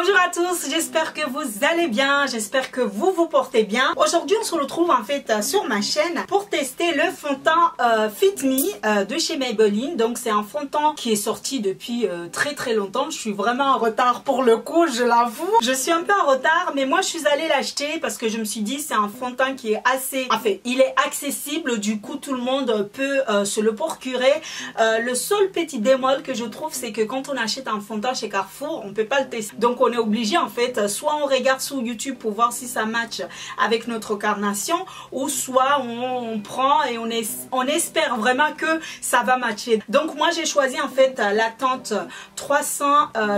Bonjour à tous, j'espère que vous allez bien, j'espère que vous vous portez bien. Aujourd'hui on se retrouve en fait sur ma chaîne pour tester le fond de teint Fit Me de chez Maybelline. Donc c'est un fond de teint qui est sorti depuis très longtemps. Je suis vraiment en retard pour le coup, je l'avoue. Je suis un peu en retard, mais moi je suis allée l'acheter parce que je me suis dit c'est un fond de teint qui est assez... En fait, il est accessible, du coup tout le monde peut se le procurer. Le seul petit bémol que je trouve, c'est que quand on achète un fond de teint chez Carrefour, on peut pas le tester. Donc on est obligé en fait, soit on regarde sur YouTube pour voir si ça match avec notre carnation, ou soit on prend et on espère vraiment que ça va matcher. Donc moi j'ai choisi en fait la teinte 300,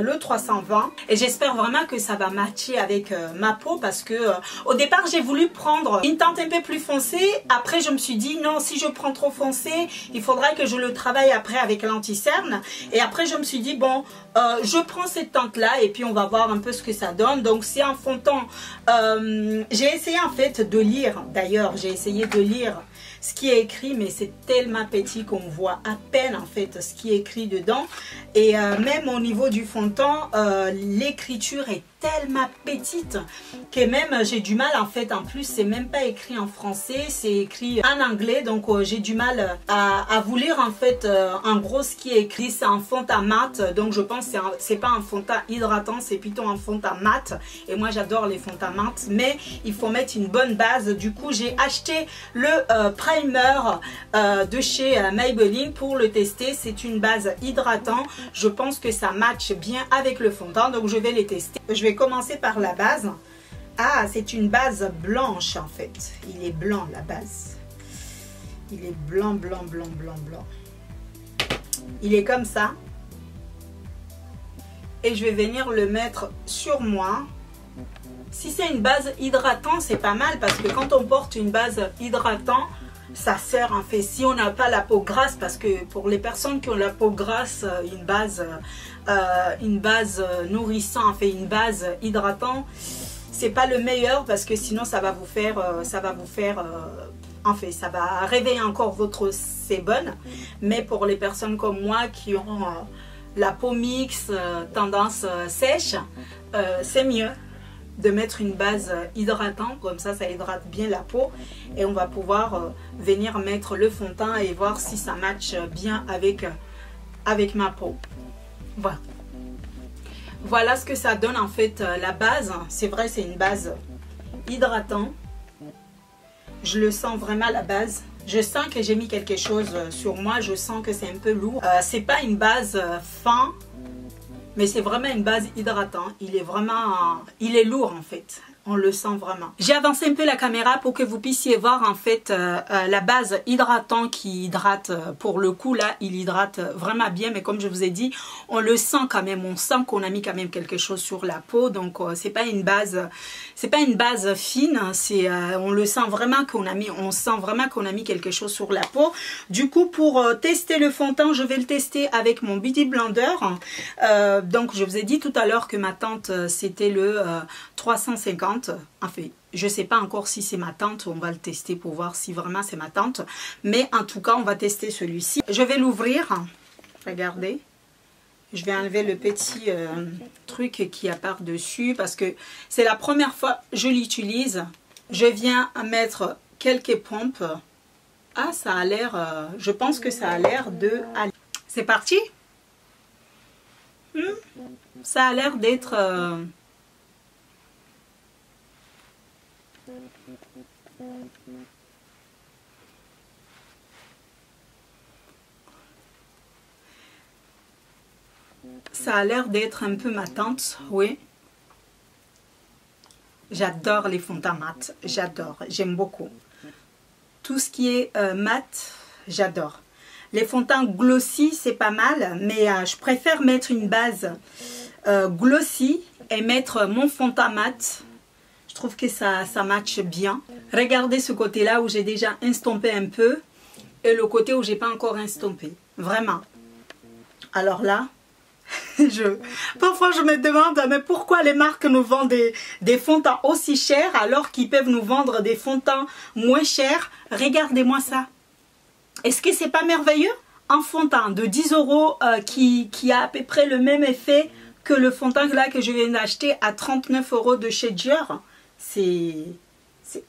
le 320, et j'espère vraiment que ça va matcher avec ma peau, parce que au départ j'ai voulu prendre une teinte un peu plus foncée. Après je me suis dit non, si je prends trop foncé, il faudra que je le travaille après avec l'anti-cerne. Et après je me suis dit bon, je prends cette teinte là et puis on va voir un peu ce que ça donne. Donc c'est un fond de teint, j'ai essayé en fait de lire, d'ailleurs j'ai essayé de lire ce qui est écrit, mais c'est tellement petit qu'on voit à peine en fait ce qui est écrit dedans. Et même au niveau du fond de teint, l'écriture est tellement petite que même j'ai du mal en fait. En plus c'est même pas écrit en français, c'est écrit en anglais, donc j'ai du mal à vous lire en fait en gros ce qui est écrit. C'est un fond de teint mat, donc je pense que c'est pas un fond de teint hydratant, c'est plutôt un fond de teint mat, et moi j'adore les fonds de teint mat, mais il faut mettre une bonne base. Du coup j'ai acheté le primer de chez Maybelline pour le tester. C'est une base hydratant, je pense que ça matche bien avec le fond de teint, donc je vais les tester. Je vais commencer par la base. Ah, c'est une base blanche en fait. Il est blanc la base. Il est blanc. Il est comme ça. Et je vais venir le mettre sur moi. Si c'est une base hydratant, c'est pas mal, parce que quand on porte une base hydratant, ça sert en fait, si on n'a pas la peau grasse, parce que pour les personnes qui ont la peau grasse, une base nourrissante, en fait une base hydratant, c'est pas le meilleur, parce que sinon ça va vous faire en fait ça va réveiller encore votre sébum. Mais pour les personnes comme moi qui ont la peau mixte, tendance sèche, c'est mieux de mettre une base hydratante, comme ça hydrate bien la peau, et on va pouvoir venir mettre le fond de teint et voir si ça match bien avec ma peau. Voilà ce que ça donne en fait la base. C'est vrai, c'est une base hydratante. Je le sens vraiment la base. Je sens que j'ai mis quelque chose sur moi, je sens que c'est un peu lourd. C'est pas une base fin, mais c'est vraiment une base hydratante. Il est lourd en fait. On le sent vraiment. J'ai avancé un peu la caméra pour que vous puissiez voir en fait la base hydratant qui hydrate. Pour le coup là, il hydrate vraiment bien. Mais comme je vous ai dit, on le sent quand même. On sent qu'on a mis quand même quelque chose sur la peau. Donc c'est pas une base fine. On le sent vraiment on sent vraiment qu'on a mis quelque chose sur la peau. Du coup, pour tester le fond de teint, je vais le tester avec mon Beauty Blender. Donc je vous ai dit tout à l'heure que ma teinte c'était le 350. En fait, je ne sais pas encore si c'est ma teinte, on va le tester pour voir si vraiment c'est ma teinte. Mais en tout cas, on va tester celui-ci. Je vais l'ouvrir. Regardez. Je vais enlever le petit truc qui apparaît dessus, parce que c'est la première fois que je l'utilise. Je viens mettre quelques pompes. Ah, ça a l'air... je pense que ça a l'air de... C'est parti. Ça a l'air d'être... Ça a l'air d'être un peu ma teinte, oui. J'adore les fonds de teint mat, j'adore, j'aime beaucoup. Tout ce qui est mat, j'adore. Les fonds de teint glossy, c'est pas mal, mais je préfère mettre une base glossy et mettre mon fond de teint mat. Je trouve que ça matche bien. Regardez ce côté-là où j'ai déjà estompé un peu, et le côté où j'ai pas encore estompé. Vraiment. Alors là... Parfois je me demande, mais pourquoi les marques nous vendent des fonds de teint aussi chers alors qu'ils peuvent nous vendre des fonds de teint moins chers? Regardez-moi ça. Est-ce que c'est pas merveilleux? Un fond de teint de 10 € qui a à peu près le même effet que le fond de teint là que je viens d'acheter à 39 € de chez Dior, c'est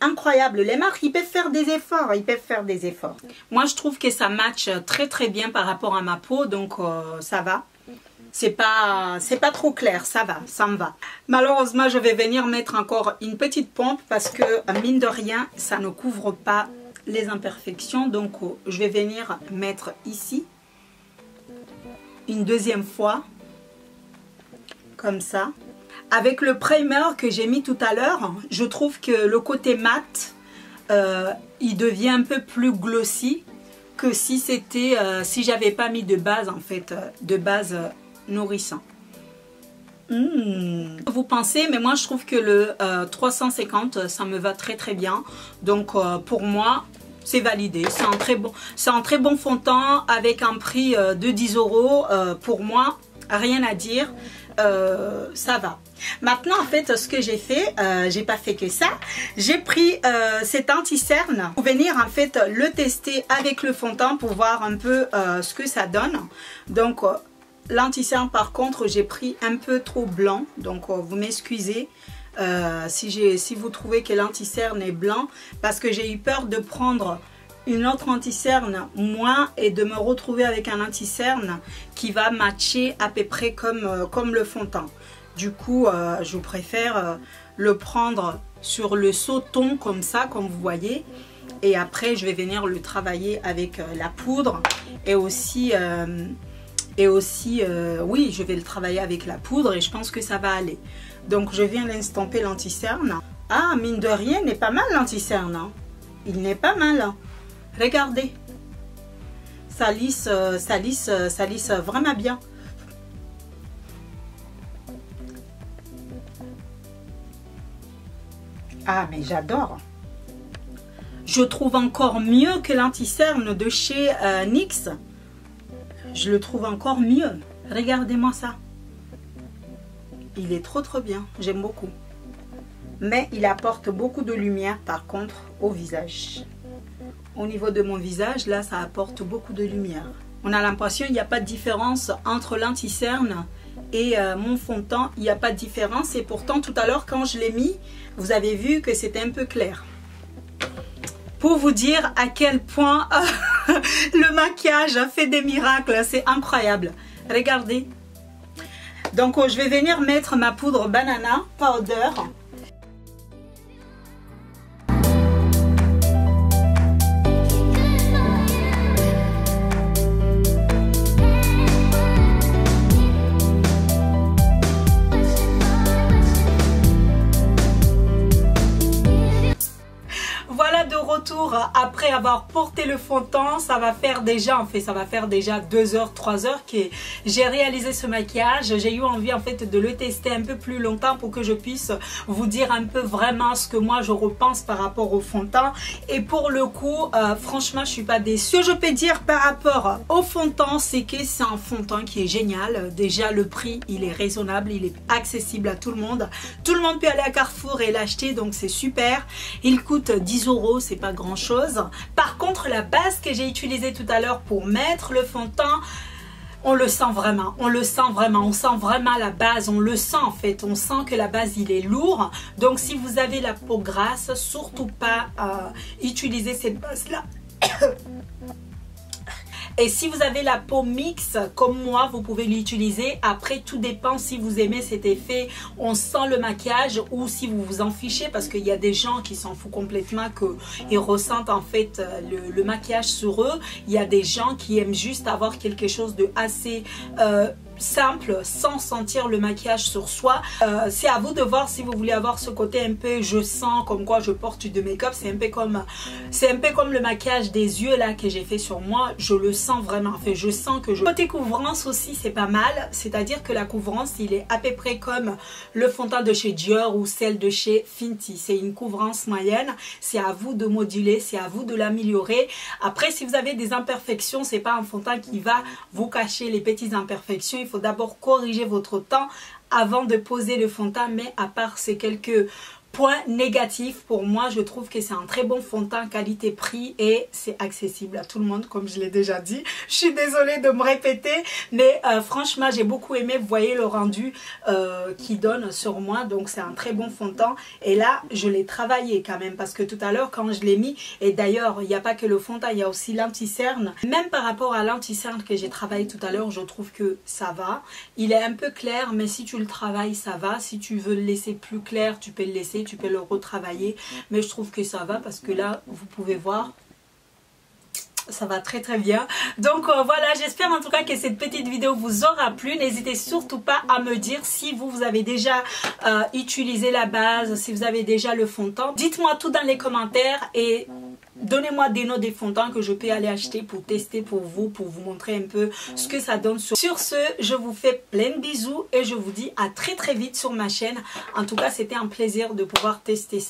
incroyable. Les marques, ils peuvent faire des efforts, ils peuvent faire des efforts. Moi, je trouve que ça match très très bien par rapport à ma peau, donc ça va. C'est pas trop clair, ça va, ça me va. Malheureusement, je vais venir mettre encore une petite pompe parce que, mine de rien, ça ne couvre pas les imperfections. Donc, je vais venir mettre ici, une deuxième fois, comme ça. Avec le primer que j'ai mis tout à l'heure, je trouve que le côté mat, il devient un peu plus glossy que si c'était, si j'avais pas mis de base en fait, de base nourrissant. Vous pensez, mais moi je trouve que le 350, ça me va très très bien. Donc pour moi, c'est validé. C'est un très bon fond de teint avec un prix de 10 €. Pour moi, rien à dire. Ça va. Maintenant en fait ce que j'ai fait, j'ai pas fait que ça, j'ai pris cet anti-cerne pour venir en fait le tester avec le fond de teint pour voir un peu ce que ça donne. Donc l'anti-cerne par contre j'ai pris un peu trop blanc, donc vous m'excusez si vous trouvez que l'anti-cerne est blanc, parce que j'ai eu peur de prendre une autre anti-cerne moins et de me retrouver avec un anti-cerne qui va matcher à peu près comme le fond de teint. Du coup, je préfère le prendre sur le sauton comme ça, comme vous voyez. Et après, je vais venir le travailler avec la poudre. Et aussi, oui, je vais le travailler avec la poudre et je pense que ça va aller. Donc, je viens d'instamper l'anti-cerne. Ah, mine de rien, il n'est pas mal l'anti-cerne. Hein. Il n'est pas mal. Hein. Regardez. Ça lisse vraiment bien. Ah, mais j'adore. Je trouve encore mieux que l'anti-cerne de chez NYX. Je le trouve encore mieux. Regardez-moi ça. Il est trop bien. J'aime beaucoup. Mais il apporte beaucoup de lumière par contre au visage. Au niveau de mon visage, là, ça apporte beaucoup de lumière. On a l'impression qu'il n'y a pas de différence entre l'anti-cerne et mon fond de teint. Il n'y a pas de différence. Et pourtant, tout à l'heure, quand je l'ai mis, vous avez vu que c'était un peu clair. Pour vous dire à quel point le maquillage a fait des miracles. C'est incroyable. Regardez. Donc, je vais venir mettre ma poudre banana powder. Après avoir porté le fond de teint, ça va faire déjà 2 heures, 3 heures que j'ai réalisé ce maquillage. J'ai eu envie en fait de le tester un peu plus longtemps pour que je puisse vous dire un peu vraiment ce que moi je repense par rapport au fond de teint. Et pour le coup, franchement, je suis pas déçue. Ce que je peux dire par rapport au fond de teint, c'est que c'est un fond de teint qui est génial. Déjà, le prix, il est raisonnable, il est accessible à tout le monde. Tout le monde peut aller à Carrefour et l'acheter, donc c'est super. Il coûte 10 €, c'est pas grand chose. Par contre, la base que j'ai utilisée tout à l'heure pour mettre le fond de teint, on le sent vraiment, on sent vraiment la base, on le sent en fait, on sent que la base il est lourd. Donc si vous avez la peau grasse, surtout pas utiliser cette base là. Et si vous avez la peau mixte comme moi, vous pouvez l'utiliser. Après, tout dépend si vous aimez cet effet, on sent le maquillage, ou si vous vous en fichez, parce qu'il y a des gens qui s'en foutent complètement, qu'ils ressentent en fait le maquillage sur eux. Il y a des gens qui aiment juste avoir quelque chose de assez simple sans sentir le maquillage sur soi. C'est à vous de voir si vous voulez avoir ce côté un peu je sens comme quoi je porte du make-up. C'est un peu comme le maquillage des yeux là que j'ai fait sur moi. Je le sens vraiment, en fait je sens que côté couvrance aussi c'est pas mal, c'est à dire que la couvrance il est à peu près comme le fond de teint de chez Dior ou celle de chez Fenty. C'est une couvrance moyenne, c'est à vous de moduler, c'est à vous de l'améliorer. Après, si vous avez des imperfections, c'est pas un fond de teint qui va vous cacher les petites imperfections. Il faut d'abord corriger votre teint avant de poser le fond de teint, mais à part ces quelques point négatif pour moi, je trouve que c'est un très bon fond de teint qualité-prix et c'est accessible à tout le monde comme je l'ai déjà dit. Je suis désolée de me répéter, mais franchement j'ai beaucoup aimé. Vous voyez le rendu qu'il donne sur moi, donc c'est un très bon fond de teint. Et là je l'ai travaillé quand même parce que tout à l'heure quand je l'ai mis, et d'ailleurs il n'y a pas que le fond de teint, il y a aussi l'anti-cerne. Même par rapport à l'anti-cerne que j'ai travaillé tout à l'heure, je trouve que ça va. Il est un peu clair, mais si tu le travailles ça va. Si tu veux le laisser plus clair, tu peux le laisser, tu peux le retravailler, mais je trouve que ça va parce que là vous pouvez voir, ça va très très bien. Donc voilà, j'espère en tout cas que cette petite vidéo vous aura plu. N'hésitez surtout pas à me dire si vous avez déjà utilisé la base, si vous avez déjà le fond de teint. Dites-moi tout dans les commentaires et donnez-moi des noms des fonds de teint que je peux aller acheter pour tester pour vous montrer un peu ce que ça donne. Sur ce, je vous fais plein de bisous et je vous dis à très très vite sur ma chaîne. En tout cas, c'était un plaisir de pouvoir tester ça.